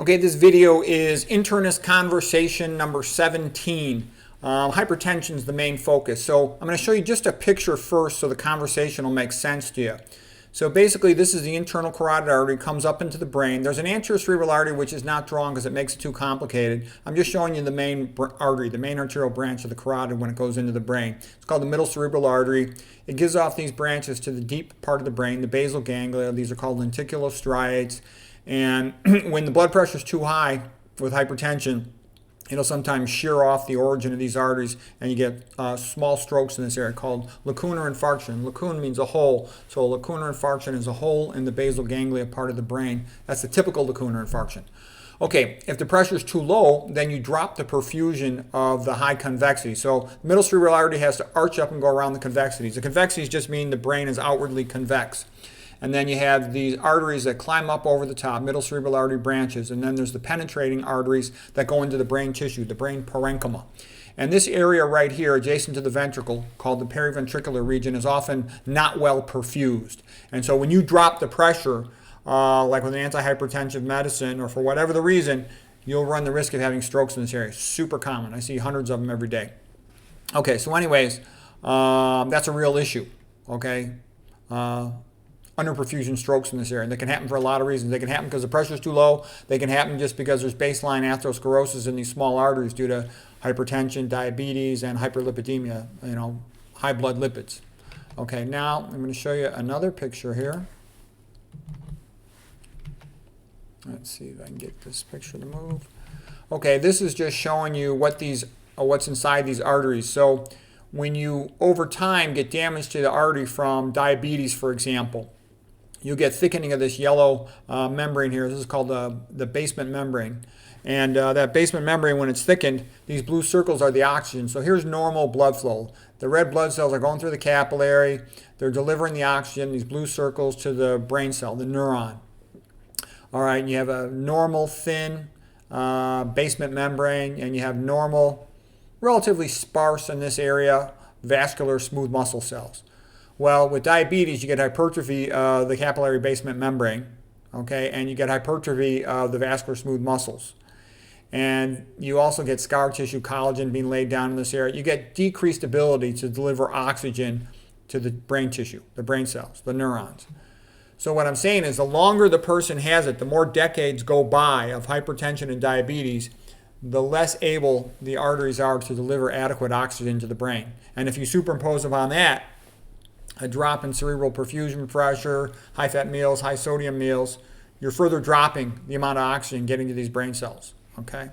Okay, this video is internist conversation number 17. Hypertension is the main focus. So I'm going to show you just a picture first so the conversation will make sense to you. So basically this is the internal carotid artery, comes up into the brain. There's an anterior cerebral artery which is not drawn because it makes it too complicated. I'm just showing you the main artery, the main arterial branch of the carotid when it goes into the brain. It's called the middle cerebral artery. It gives off these branches to the deep part of the brain, the basal ganglia. These are called lenticulostriates. And when the blood pressure is too high with hypertension, it'll sometimes shear off the origin of these arteries, and you get small strokes in this area called lacunar infarction. Lacuna means a hole, so a lacunar infarction is a hole in the basal ganglia part of the brain. That's the typical lacunar infarction. Okay, if the pressure is too low, then you drop the perfusion of the high convexity. So the middle cerebral artery has to arch up and go around the convexities. The convexities just mean the brain is outwardly convex. And then you have these arteries that climb up over the top, middle cerebral artery branches, and then there's the penetrating arteries that go into the brain tissue, the brain parenchyma. And this area right here, adjacent to the ventricle, called the periventricular region, is often not well perfused. And so when you drop the pressure, like with an antihypertensive medicine, or for whatever the reason, you'll run the risk of having strokes in this area. Super common. I see hundreds of them every day. Okay, so anyways, that's a real issue, okay? Underperfusion strokes in this area. And they can happen for a lot of reasons. They can happen because the pressure is too low. They can happen just because there's baseline atherosclerosis in these small arteries due to hypertension, diabetes, and hyperlipidemia, high blood lipids. Okay, now I'm going to show you another picture here. Let's see if I can get this picture to move. Okay, this is just showing you what's inside these arteries. So when you, over time, get damage to the artery from diabetes, for example, you get thickening of this yellow membrane here. This is called the basement membrane. And that basement membrane, when it's thickened, these blue circles are the oxygen. So here's normal blood flow. The red blood cells are going through the capillary. They're delivering the oxygen, these blue circles, to the brain cell, the neuron. All right, and you have a normal thin basement membrane, and you have normal, relatively sparse in this area, vascular smooth muscle cells. Well, with diabetes, you get hypertrophy of the capillary basement membrane, okay, and you get hypertrophy of the vascular smooth muscles. And you also get scar tissue, collagen being laid down in this area. You get decreased ability to deliver oxygen to the brain tissue, the brain cells, the neurons. So what I'm saying is the longer the person has it, the more decades go by of hypertension and diabetes, the less able the arteries are to deliver adequate oxygen to the brain. And if you superimpose upon that a drop in cerebral perfusion pressure, high-fat meals, high-sodium meals, you're further dropping the amount of oxygen getting to these brain cells, okay?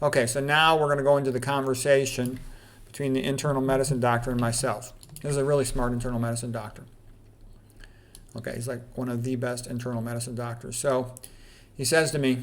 Okay, so now we're going to go into the conversation between the internal medicine doctor and myself. This is a really smart internal medicine doctor. Okay, he's like one of the best internal medicine doctors. So he says to me,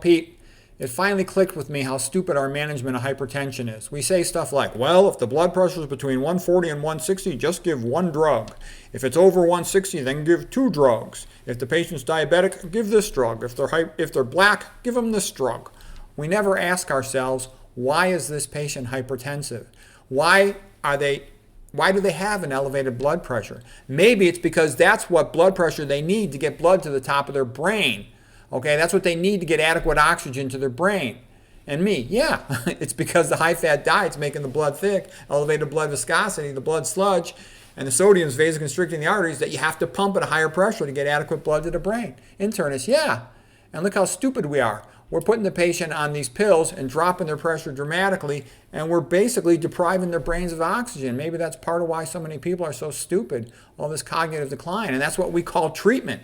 Pete, it finally clicked with me how stupid our management of hypertension is. We say stuff like, well, if the blood pressure is between 140 and 160, just give one drug. If it's over 160, then give two drugs. If the patient's diabetic, give this drug. If they're black, give them this drug. We never ask ourselves, why is this patient hypertensive? Why do they have an elevated blood pressure? Maybe it's because that's what blood pressure they need to get blood to the top of their brain. Okay, that's what they need to get adequate oxygen to their brain. And yeah, it's because the high-fat diet's making the blood thick, elevated blood viscosity, the blood sludge, and the sodium is vasoconstricting the arteries that you have to pump at a higher pressure to get adequate blood to the brain. Internist, yeah. And look how stupid we are. We're putting the patient on these pills and dropping their pressure dramatically, and we're basically depriving their brains of oxygen. Maybe that's part of why so many people are so stupid, all this cognitive decline, and that's what we call treatment.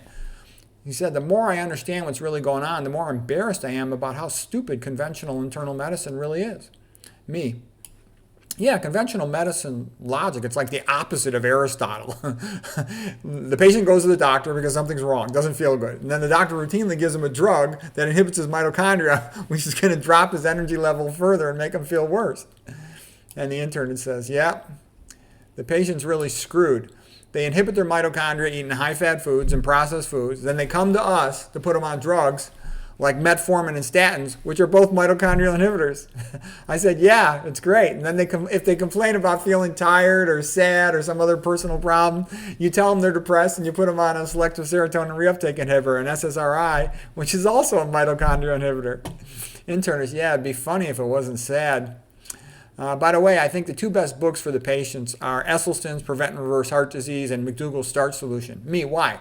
He said, the more I understand what's really going on, the more embarrassed I am about how stupid conventional internal medicine really is. Yeah, conventional medicine logic, it's like the opposite of Aristotle. The patient goes to the doctor because something's wrong, doesn't feel good. And then the doctor routinely gives him a drug that inhibits his mitochondria, which is going to drop his energy level further and make him feel worse. And the internist says, yeah, the patient's really screwed. They inhibit their mitochondria eating high-fat foods and processed foods. Then they come to us to put them on drugs like metformin and statins, which are both mitochondrial inhibitors. I said, yeah, it's great. And then if they complain about feeling tired or sad or some other personal problem, you tell them they're depressed and you put them on a selective serotonin reuptake inhibitor, an SSRI, which is also a mitochondrial inhibitor. Internist, yeah, it'd be funny if it wasn't sad. By the way, I think the two best books for the patients are Esselstyn's Prevent and Reverse Heart Disease and McDougall's Start Solution. Me, why?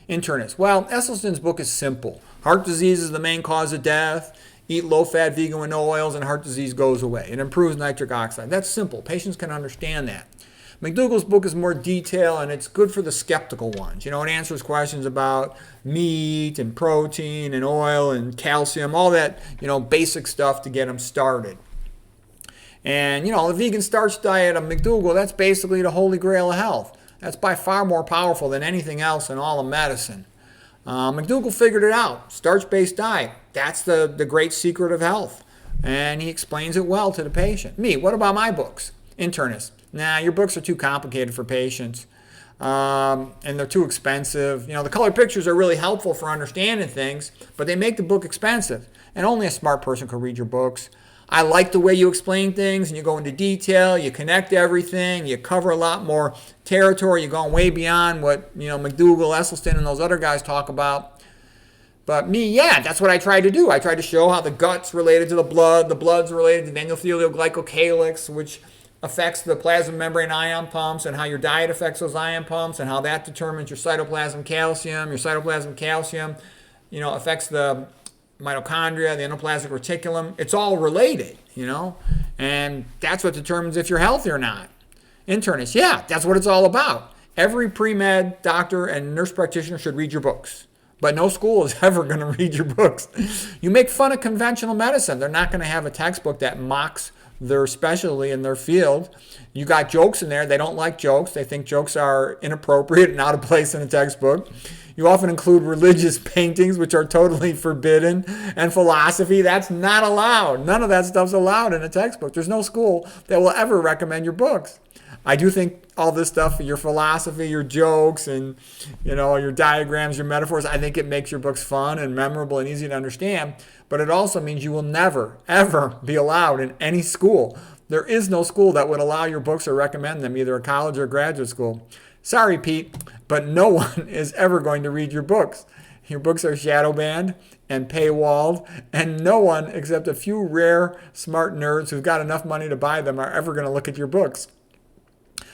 Internist. Well, Esselstyn's book is simple. Heart disease is the main cause of death. Eat low-fat, vegan with no oils, and heart disease goes away. It improves nitric oxide. That's simple. Patients can understand that. McDougall's book is more detailed, and it's good for the skeptical ones. You know, it answers questions about meat and protein and oil and calcium, all that, basic stuff to get them started. And, the vegan starch diet of McDougall, that's basically the holy grail of health. That's by far more powerful than anything else in all of medicine. McDougall figured it out. Starch-based diet, that's the great secret of health. And he explains it well to the patient. Me, what about my books? Internist. Nah, your books are too complicated for patients. And they're too expensive. The color pictures are really helpful for understanding things, but they make the book expensive. And only a smart person can read your books. I like the way you explain things and you go into detail, you connect everything, you cover a lot more territory, you're going way beyond what, McDougall, Esselstyn, and those other guys talk about. But me, yeah, that's what I tried to do. I tried to show how the gut's related to the blood's related to the endothelial glycocalyx, which affects the plasma membrane ion pumps, and how your diet affects those ion pumps, and how that determines your cytoplasm calcium. Your cytoplasm calcium, affects the mitochondria, the endoplasmic reticulum. It's all related, and that's what determines if you're healthy or not. Internist, yeah, that's what it's all about. Every pre-med doctor and nurse practitioner should read your books, but no school is ever going to read your books. You make fun of conventional medicine. They're not going to have a textbook that mocks their specialty in their field. You got jokes in there. They don't like jokes. They think jokes are inappropriate and out of place in a textbook. You often include religious paintings, which are totally forbidden, and philosophy. That's not allowed. None of that stuff's allowed in a textbook. There's no school that will ever recommend your books. I do think all this stuff, your philosophy, your jokes, and your diagrams, your metaphors, I think it makes your books fun and memorable and easy to understand. But it also means you will never, ever be allowed in any school. There is no school that would allow your books or recommend them, either a college or graduate school. Sorry, Pete, but no one is ever going to read your books. Your books are shadow banned and paywalled, and no one except a few rare smart nerds who've got enough money to buy them are ever going to look at your books.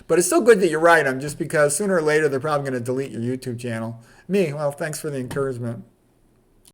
But it's still good that you write them, just because sooner or later they're probably going to delete your YouTube channel. Me, well, thanks for the encouragement.